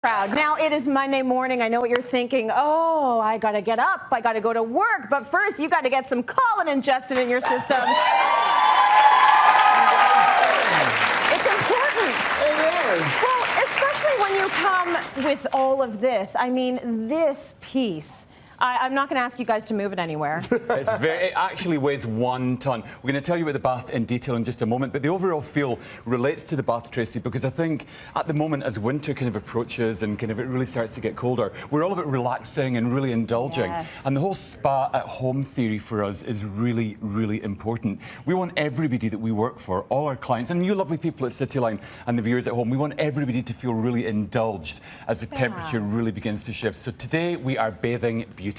Crowd. Now it is Monday morning. I know what you're thinking. Oh, I got to get up. I got to go to work. But first, you got to get some Colin and Justin in your system. It's important. It is. Well, especially when you come with all of this. I mean, this piece. I'm not going to ask you guys to move it anywhere. It actually weighs 1 ton. We're going to tell you about the bath in detail in just a moment, but the overall feel relates to the bath, Tracy, because I think at the moment, as winter kind of approaches and kind of it really starts to get colder, we're all about relaxing and really indulging. Yes. And the whole spa at home theory for us is really, really important. We want everybody that we work for, all our clients, and you lovely people at Cityline and the viewers at home, we want everybody to feel really indulged as the temperature really begins to shift. So today we are bathing beauties.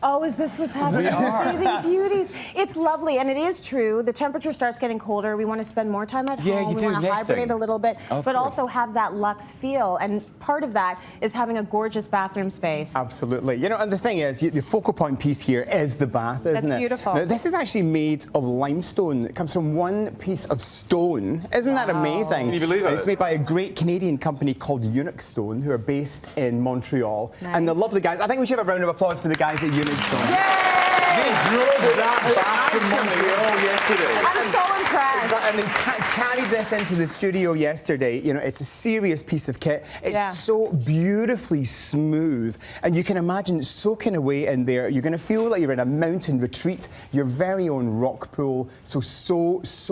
Oh, is this what's happening? We are. Bathing Beauties. It's lovely, and it is true. The temperature starts getting colder. We want to spend more time at home. Yeah, you do. We want to hibernate a little bit, Of but course. also have that luxe feel. And part of that is having a gorgeous bathroom space. Absolutely. You know, and the thing is, the focal point piece here is the bath, isn't it? That's beautiful. Now, this is actually made of limestone. It comes from one piece of stone. Isn't that amazing? Can you believe it? It's made by a great Canadian company called UNIK Stone, who are based in Montreal. Nice. And the lovely guys. I think we should have a round of applause for the guys at UNIK Stone. Yay! They drove that back from Montreal yesterday. I'm so impressed. And they carried this into the studio yesterday. You know, it's a serious piece of kit. It's so beautifully smooth. And you can imagine soaking away in there. You're going to feel like you're in a mountain retreat, your very own rock pool. So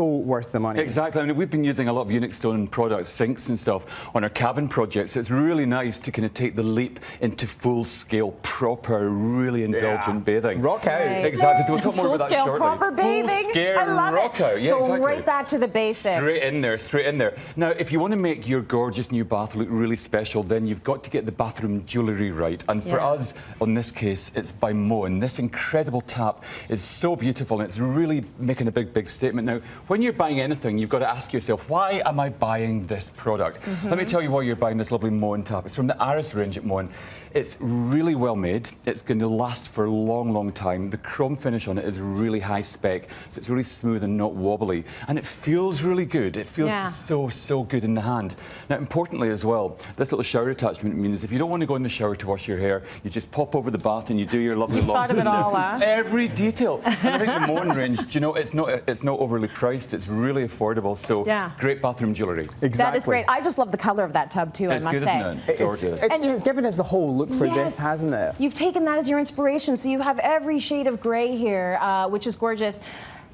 worth the money. Exactly. I mean, we've been using a lot of UNIK Stone products, sinks and stuff, on our cabin projects. It's really nice to kind of take the leap into full-scale, proper, really indulgent bathing. Rock out. Right. Exactly. So we'll talk more about that Full-scale shortly. proper bathing. Full-scale I love rock it. out. Yeah, Go exactly. right back to the basics. Straight in there, straight in there. Now, if you want to make your gorgeous new bath look really special, then you've got to get the bathroom jewellery right. And for us, on this case, it's by Moen. This incredible tap is so beautiful, and it's really making a big statement. Now, when you're buying anything, you've got to ask yourself, why am I buying this product? Let me tell you why you're buying this lovely Moen tap. It's from the Aris range at Moen. It's really well made. It's going to last for a long time. The chrome finish on it is really high spec, so it's really smooth and not wobbly. And it feels really good. It feels so good in the hand. Now, importantly as well, this little shower attachment means if you don't want to go in the shower to wash your hair, you just pop over the bath and you do your lovely locks in there. Every detail. And I think the Moen range, do you know, it's not overly priced. It's really affordable. So great bathroom jewellery. Exactly. That is great. I just love the colour of that tub too, It's I must good, say. isn't it? Gorgeous. It's given us the whole look for this, hasn't it? You've taken that as your inspiration, so you have every shade of grey here, which is gorgeous.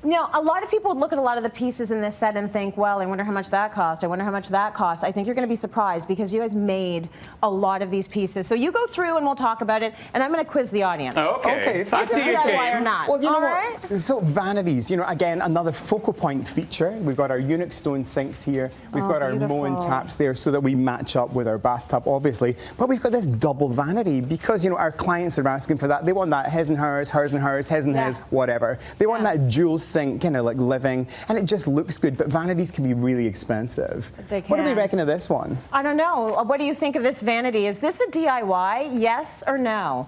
Now, a lot of people would look at a lot of the pieces in this set and think, well, I wonder how much that cost. I wonder how much that cost. I think you're going to be surprised because you guys made a lot of these pieces. So you go through and we'll talk about it, and I'm going to quiz the audience. Okay, Is it DIY or not? Well, you know what? Right? So vanities, you know, again, another focal point feature. We've got our UNIK Stone sinks here. We've got our Moen taps there so that we match up with our bathtub, obviously. But we've got this double vanity because, you know, our clients are asking for that. They want that his and hers and hers, his and his, whatever. They want that dual sink, kind of like living, and it just looks good. But vanities can be really expensive. They can. What do we reckon of this one? I don't know. What do you think of this vanity? Is this a DIY? Yes or no?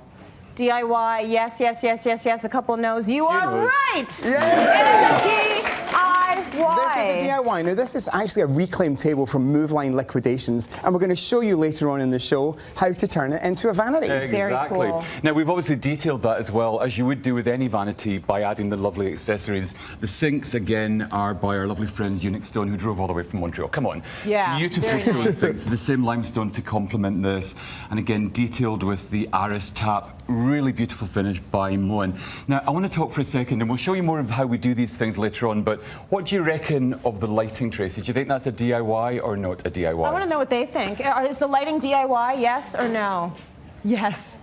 DIY, yes. A couple of no's. You are right. It is a DIY. This is a DIY. Now, this is actually a reclaimed table from Move Line Liquidations, and we're going to show you later on in the show how to turn it into a vanity. Exactly. Very cool. Now, we've obviously detailed that as well, as you would do with any vanity, by adding the lovely accessories. The sinks, again, are by our lovely friends UNIK Stone, who drove all the way from Montreal. Come on. Yeah. Beautiful stone sinks, the same limestone to complement this. And again, detailed with the Aris tap. Really beautiful finish by Moen. Now, I want to talk for a second, and we'll show you more of how we do these things later on, but what do you reckon of the lighting, Tracy? Do you think that's a DIY or not a DIY? I want to know what they think. Is the lighting DIY, yes or no? Yes.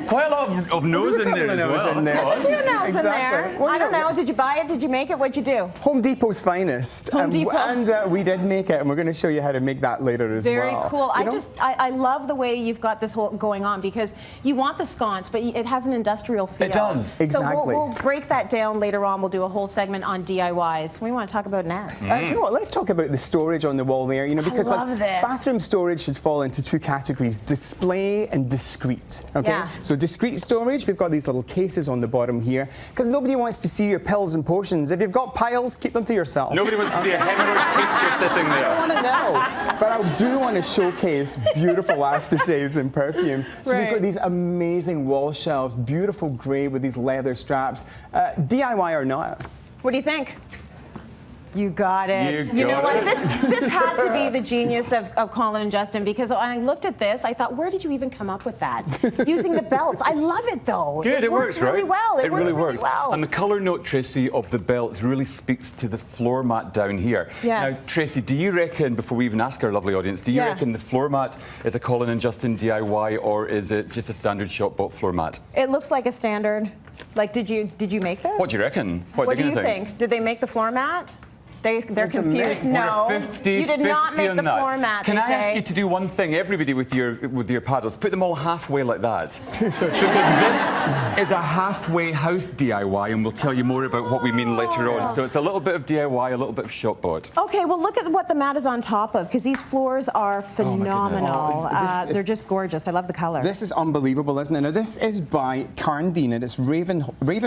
Quite a lot of no's in there as well. There's a few no's in there. Well, I don't know. Did you buy it? Did you make it? What'd you do? Home Depot's finest. Home Depot. And we did make it, and we're going to show you how to make that later as well. Very cool. I love the way you've got this whole going on because you want the sconce, but it has an industrial feel. It does. Exactly. So we'll break that down later on. We'll do a whole segment on DIYs. We want to talk about next. Do you know what? Let's talk about the storage on the wall there. You know, because I love this. bathroom storage should fall into two categories: display and discreet. Okay, Yeah. so discreet storage, we've got these little cases on the bottom here, because nobody wants to see your pills and potions. If you've got piles, keep them to yourself. Nobody wants to see a hemorrhoid tincture sitting I don't there. want to know, but I do want to showcase beautiful aftershaves and perfumes. So we've got these amazing wall shelves, beautiful grey with these leather straps. DIY or not? What do you think? You got it. You know got what? This had to be the genius of Colin and Justin, because when I looked at this, I thought, where did you even come up with that? Using the belts. I love it though. Good, it works, really right? well. It really works works. well. And the colour note, Tracy, of the belts really speaks to the floor mat down here. Yes. Now, Tracy, do you reckon, before we even ask our lovely audience, do you reckon the floor mat is a Colin and Justin DIY, or is it just a standard shop bought floor mat? It looks like a standard. Like, did you make this? What do you reckon? What do you think? Did they make the floor mat? They're confused. No, We're 50, you did not 50 make on the that. floor mat. Can they I say. ask you to do one thing, everybody, with your paddles? Put them all halfway like that, because this is a halfway house DIY, and we'll tell you more about what we mean later on. So it's a little bit of DIY, a little bit of shop bought. Okay, well look at what the mat is on top of, because these floors are phenomenal. They're just gorgeous. I love the color. This is unbelievable, isn't it? Now, this is by Carndine, and it's Raven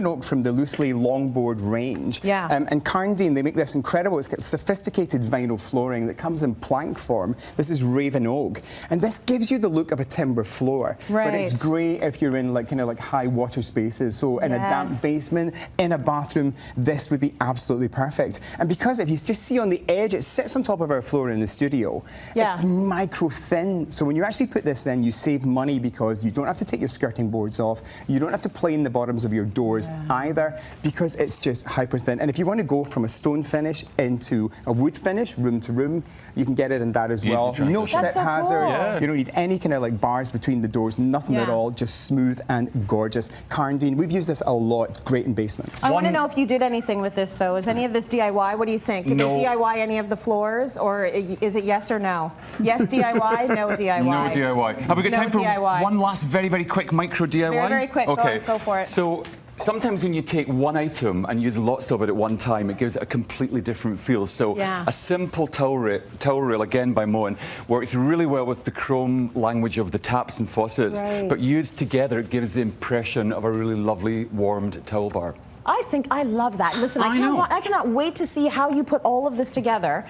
Oak from the Loosely Longboard range. Yeah. And Carndine, they make this incredible, it's got sophisticated vinyl flooring that comes in plank form. This is Raven Oak. And this gives you the look of a timber floor. Right. But it's great if you're in kind of high water spaces. So in a damp basement, in a bathroom, this would be absolutely perfect. And because if you just see on the edge, it sits on top of our floor in the studio. Yeah. It's micro thin. So when you actually put this in, you save money because you don't have to take your skirting boards off. You don't have to plane the bottoms of your doors either, because it's just hyper thin. And if you want to go from a stone finish into a wood finish, room to room, you can get it in that as Easy well. transition. No That's trip so hazard. cool. Yeah. You don't need any kind of like bars between the doors, nothing at all, just smooth and gorgeous. Carndine, we've used this a lot. It's great in basements. I want to know if you did anything with this, though. Is any of this DIY? What do you think? Did they DIY any of the floors, or is it yes or no? Yes DIY, no DIY. No DIY. Have we got time for one last very, very quick micro DIY? Very, very quick. Okay. Go for it. So sometimes when you take one item and use lots of it at one time, it gives it a completely different feel. So a simple towel rail, again by Moen, works really well with the chrome language of the taps and faucets, but used together, it gives the impression of a really lovely warmed towel bar. I love that. Listen, I cannot wait to see how you put all of this together.